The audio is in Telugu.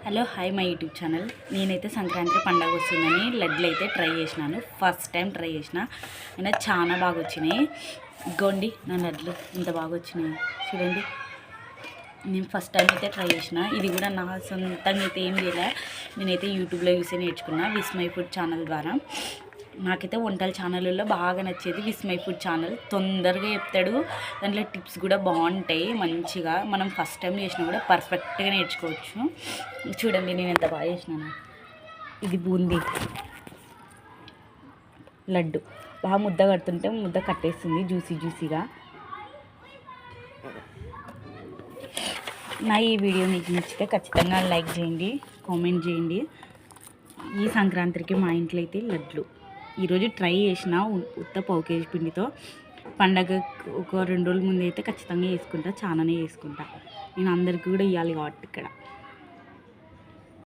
Hello hi my YouTube channel. నేనైతే సంక్రాంతి పండగ వస్తుందని లడ్లు అయితే ట్రై చేసినాను. ఫస్ట్ టైం ట్రై చేసిన, అయినా చాలా బాగా వచ్చినాయి. ఇగోండి నా లడ్లు ఇంత బాగా వచ్చినాయి చూడండి. నేను ఫస్ట్ టైం అయితే ట్రై చేసిన. ఇది కూడా నా సొంతంగా అయితే ఏం చేయలే, నేనైతే యూట్యూబ్లో చూసి నేర్చుకున్నా విస్మయ్ ఫుడ్ ఛానల్ ద్వారా. నాకైతే వంటల ఛానల్లో బాగా నచ్చేది విస్మయ్ ఫుడ్ ఛానల్. తొందరగా చెప్తాడు, దాంట్లో టిప్స్ కూడా బాగుంటాయి మంచిగా. మనం ఫస్ట్ టైం చేసినా కూడా పర్ఫెక్ట్గా నేర్చుకోవచ్చు. చూడండి నేను ఎంత బాగా చేసినాను. ఇది బూందీ లడ్డు బాగా ముద్ద కడుతుంటే ముద్ద కట్టేస్తుంది జ్యూసీగా. నా ఈ వీడియో మీకు నచ్చితే ఖచ్చితంగా లైక్ చేయండి, కామెంట్ చేయండి. ఈ సంక్రాంతికి మా ఇంట్లో అయితే లడ్లు ఈరోజు ట్రై చేసిన ఉత్త పావు కేజీ పిండితో. పండగ ఒక 2 రోజుల ముందు అయితే ఖచ్చితంగా వేసుకుంటా, చాలానే వేసుకుంటా. నేను అందరికీ కూడా ఇవ్వాలి కాబట్టి ఇక్కడ